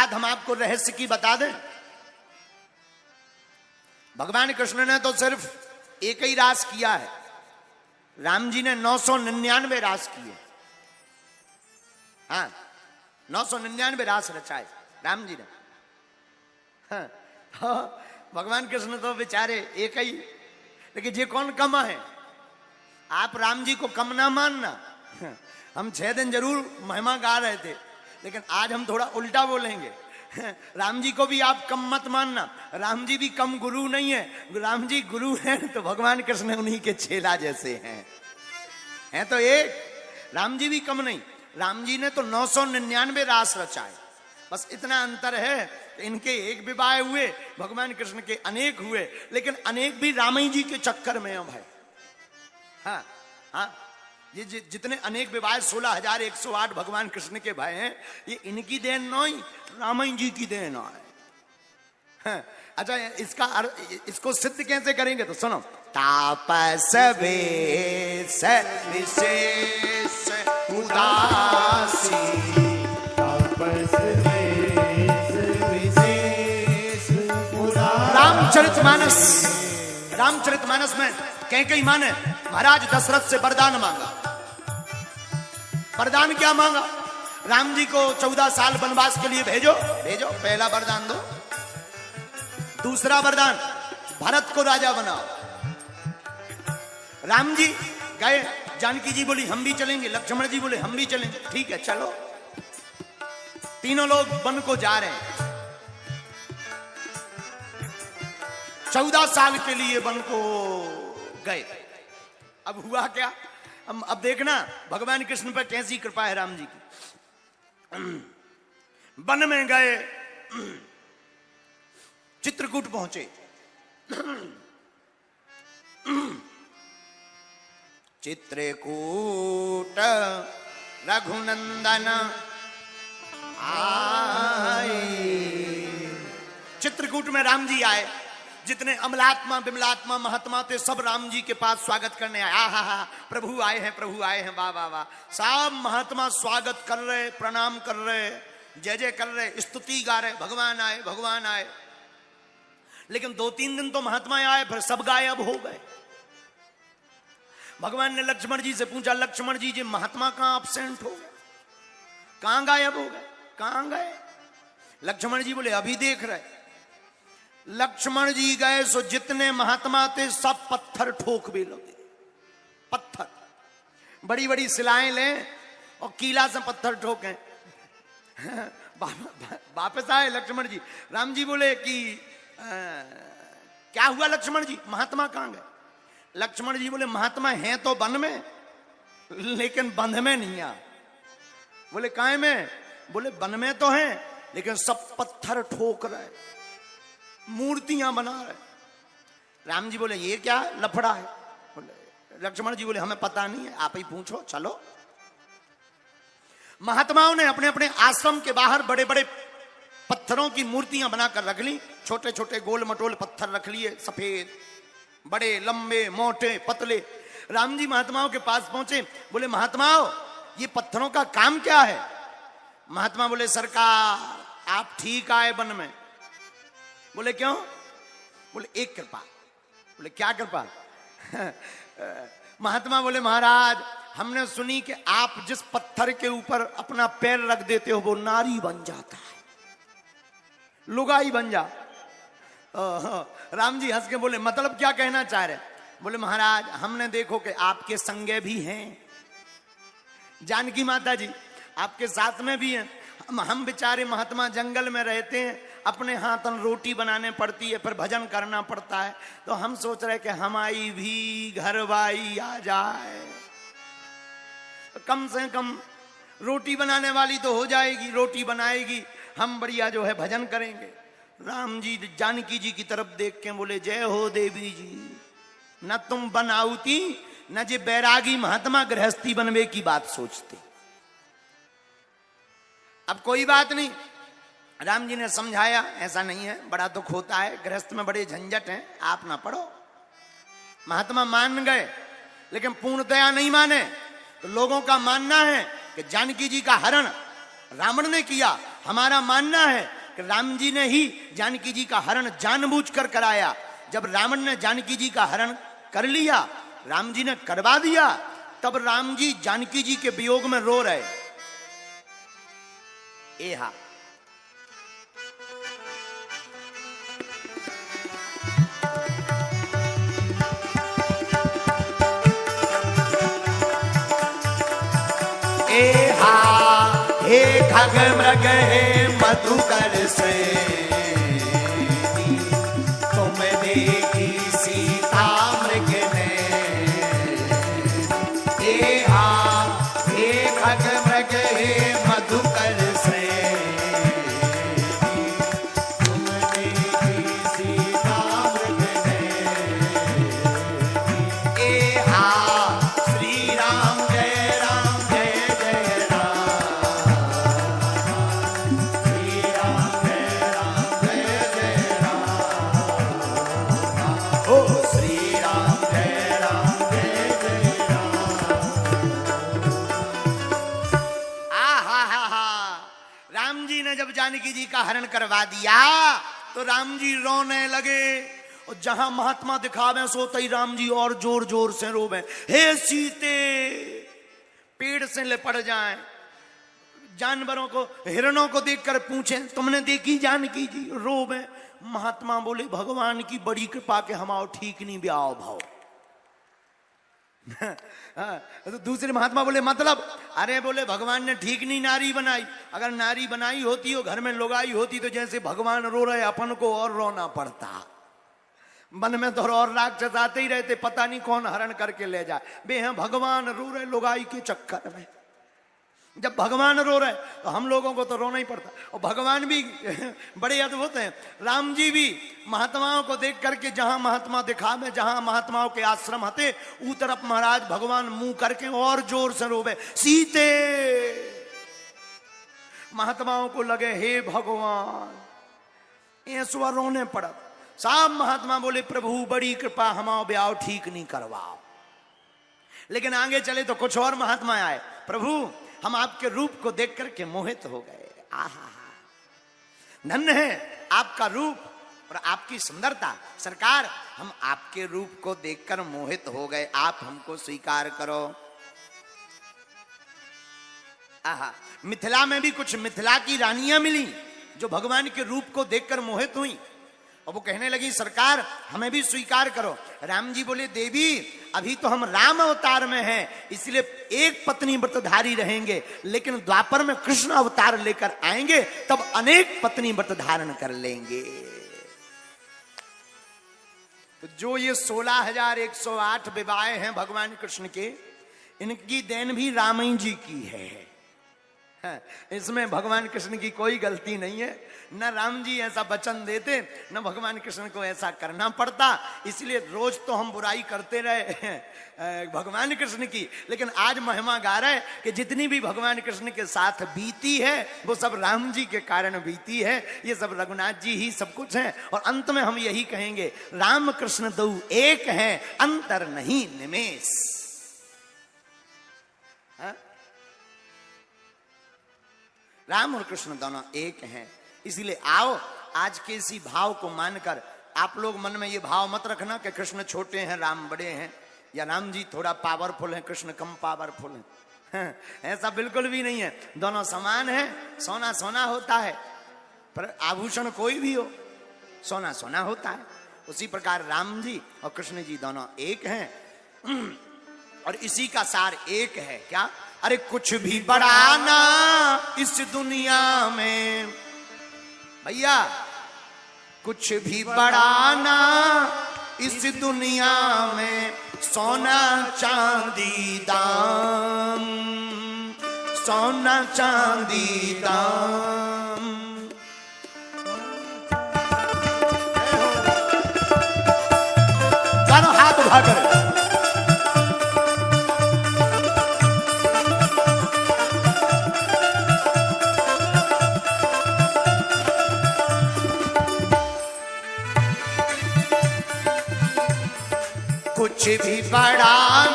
बात हम आपको रहस्य की बता दें। भगवान कृष्ण ने तो सिर्फ एक ही रास किया है, राम जी ने 999 रास किए। हाँ, 999 रास रचाए राम जी ने। हाँ, तो भगवान कृष्ण तो बेचारे एक ही, लेकिन ये कौन कम है? आप राम जी को कम ना मानना। हम 6 दिन जरूर महिमा गा रहे थे, लेकिन आज हम थोड़ा उल्टा बोलेंगे। राम जी को भी आप कम मत मानना, राम जी भी कम गुरु नहीं है। राम जी गुरु हैं तो भगवान कृष्ण उन्हीं के चेला जैसे हैं तो एक, राम जी भी कम नहीं। राम जी ने तो 999 रास रचाए, बस इतना अंतर है, इनके एक विवाह हुए, भगवान कृष्ण के अनेक हुए, लेकिन अनेक भी रामायण जी के चक्कर में अब है। हाँ हाँ, ये जितने अनेक विवाह 16,108 भगवान कृष्ण के भाई हैं, ये इनकी देन नहीं, रामायण जी की देन है। हाँ, अच्छा, इसको सिद्ध कैसे करेंगे तो सुनो। तापस वेश विशेष उदासी, तापस वेश विशेष उदासी। रामचरितमानस में कैकेयी माँ ने महाराज दशरथ से वरदान मांगा। वरदान क्या मांगा? राम जी को 14 साल वनवास के लिए भेजो। पहला वरदान दो। दूसरा वरदान, भरत को राजा बनाओ। राम जी गए, जानकी जी बोली हम भी चलेंगे, लक्ष्मण जी बोले हम भी चलेंगे। ठीक है चलो। तीनों लोग वन को जा रहे हैं, 14 साल के लिए वन को गए। अब हुआ क्या? अब देखना भगवान कृष्ण पर कैसी कृपा है राम जी की। वन में गए, चित्रकूट पहुंचे। चित्रकूट रघुनंदन आए। चित्रकूट में राम जी आए। जितने अमलात्मा बिमलात्मा महात्मा थे सब राम जी के पास स्वागत करने आए। हा, प्रभु आए हैं, प्रभु आए हैं, वाह वाह वाह। सब महात्मा स्वागत कर रहे, प्रणाम कर रहे, जय जय कर रहे, स्तुति गा रहे, भगवान आए, भगवान आए। लेकिन 2-3 दिन तो महात्मा आए, फिर सब गायब हो गए। भगवान ने लक्ष्मण जी से पूछा, लक्ष्मण जी महात्मा कहां एब्सेंट हो गए, कहां गायब हो गए, कहां गए? लक्ष्मण जी बोले अभी देख रहे। लक्ष्मण जी गए सो जितने महात्मा थे सब पत्थर ठोक भी लगे। पत्थर, बड़ी बड़ी सिलाएं लें और कीला से पत्थर ठोकें। वापस आए लक्ष्मण जी। राम जी बोले कि क्या हुआ लक्ष्मण जी, महात्मा कहां गए? लक्ष्मण जी बोले महात्मा हैं तो वन में, लेकिन बंध में नहीं आ। बोले काहे में? बोले वन में तो हैं, लेकिन सब पत्थर ठोक रहे, मूर्तियां बना रहे। राम जी बोले ये क्या लफड़ा है? बोले लक्ष्मण जी बोले हमें पता नहीं है, आप ही पूछो, चलो। महात्माओं ने अपने अपने आश्रम के बाहर बड़े बड़े पत्थरों की मूर्तियां बनाकर रख ली। छोटे छोटे गोल मटोल पत्थर रख लिए, सफेद, बड़े, लंबे, मोटे, पतले। राम जी महात्माओं के पास पहुंचे। बोले महात्माओं ये पत्थरों का काम क्या है? महात्मा बोले सरकार आप ठीक आए वन में। बोले क्यों? बोले एक कृपा। बोले क्या कृपा? महात्मा बोले महाराज हमने सुनी कि आप जिस पत्थर के ऊपर अपना पैर रख देते हो वो नारी बन जाता है, लुगाई बन जा। राम जी हंस के बोले मतलब क्या कहना चाह रहे? बोले महाराज हमने देखो कि आपके संगे भी हैं, जानकी माता जी आपके साथ में भी हैं। हम बेचारे महात्मा जंगल में रहते हैं, अपने हाथन रोटी बनाने पड़ती है, फिर भजन करना पड़ता है, तो हम सोच रहे कि हमारी भी घरवाई आ जाए, कम से कम रोटी बनाने वाली तो हो जाएगी, रोटी बनाएगी, हम बढ़िया जो है भजन करेंगे। राम जी जानकी जी की तरफ देख के बोले जय हो देवी जी, न तुम बनाउती न जे बैरागी महात्मा गृहस्थी बनवे की बात सोचते। अब कोई बात नहीं, राम जी ने समझाया ऐसा नहीं है, बड़ा दुख होता है, गृहस्थ में बड़े झंझट हैं, आप ना पढ़ो। महात्मा मान गए, लेकिन पूर्णतया नहीं माने। तो लोगों का मानना है कि जानकी जी का हरण रावण ने किया, हमारा मानना है कि राम जी ने ही जानकी जी का हरण जानबूझकर कराया। जब रावण ने जानकी जी का हरण कर लिया, राम जी ने करवा दिया, तब राम जी जानकी जी के वियोग में रो रहे। एहा एहा हे खग मृग हे मधुकर से तुम देखी सीता मृग ने। एहा हे खग मृग हे मधुकर से तुम देखी सीता मृग ने। एहा श्री राम जय राम जय जय राम। श्री राम जय राम जय जय राम। ओ श्री राम जय राम जय जय राम। राम जी ने जब जानकी जी का हरण करवा दिया तो राम जी रोने लगे, और जहां महात्मा दिखावे सोते ही राम जी और जोर जोर से रोवे। हे सीते, पेड़ से लिपट जाएं, जानवरों को, हिरणों को देखकर पूछें तुमने देखी जानकी जी, रोवे। महात्मा बोले भगवान की बड़ी कृपा के हम आओ ठीक नहीं ब्याह भाव। तो दूसरे महात्मा बोले मतलब, अरे बोले भगवान ने ठीक नहीं नारी बनाई, अगर नारी बनाई होती हो, घर में लुगाई होती, तो जैसे भगवान रो रहे अपन को और रोना पड़ता। मन में तो और राक्षस आते ही रहते, पता नहीं कौन हरण करके ले जाए। बे हैं भगवान रो रहे लुगाई के चक्कर में। जब भगवान रो रहे तो हम लोगों को तो रोना ही पड़ता। और भगवान भी बड़े अद्भुत हैं। राम जी भी महात्माओं को देख करके जहां महात्मा दिखावे, जहां महात्माओं के आश्रम हते, ऊ तरफ महाराज भगवान मुंह करके और जोर से रोवे सीते। महात्माओं को लगे हे भगवान, ऐसवा रोने पड़ा। सब महात्मा बोले प्रभु बड़ी कृपा, हमाओ ब्याह ठीक नहीं करवाओ। लेकिन आगे चले तो कुछ और महात्मा आए, प्रभु हम आपके रूप को देख करके मोहित हो गए। आहा, धन्य है आपका रूप और आपकी सुंदरता। सरकार हम आपके रूप को देखकर मोहित हो गए, आप हमको स्वीकार करो। आहा, मिथिला में भी कुछ मिथिला की रानियां मिली जो भगवान के रूप को देखकर मोहित हुई, और वो कहने लगी सरकार हमें भी स्वीकार करो। राम जी बोले देवी अभी तो हम राम अवतार में हैं, इसलिए एक पत्नी व्रतधारी रहेंगे, लेकिन द्वापर में कृष्ण अवतार लेकर आएंगे तब अनेक पत्नी व्रत धारण कर लेंगे। तो जो ये 16,108 विवाह हैं भगवान कृष्ण के, इनकी देन भी रामायण जी की है। इसमें भगवान कृष्ण की कोई गलती नहीं है। न राम जी ऐसा वचन देते, न भगवान कृष्ण को ऐसा करना पड़ता। इसलिए रोज तो हम बुराई करते रहे भगवान कृष्ण की, लेकिन आज महिमा गा रहे कि जितनी भी भगवान कृष्ण के साथ बीती है वो सब राम जी के कारण बीती है। ये सब रघुनाथ जी ही सब कुछ है। और अंत में हम यही कहेंगे राम कृष्ण दो एक हैं, अंतर नहीं निमेष। राम और कृष्ण दोनों एक हैं। इसलिए आओ आज के इसी भाव को मानकर, आप लोग मन में ये भाव मत रखना कि कृष्ण छोटे हैं राम बड़े हैं, या राम जी थोड़ा पावरफुल हैं कृष्ण कम पावरफुल हैं। ऐसा बिल्कुल भी नहीं है, दोनों समान हैं। सोना सोना होता है, पर आभूषण कोई भी हो सोना सोना होता है। उसी प्रकार राम जी और कृष्ण जी दोनों एक हैं। और इसी का सार एक है क्या, अरे कुछ भी बढ़ाना इस दुनिया में भैया, कुछ भी बढ़ाना इस दुनिया में, सोना चांदी दाम, सोना चांदी दाम। दोनों हाथ उठा कर कुछ भी बढ़ाना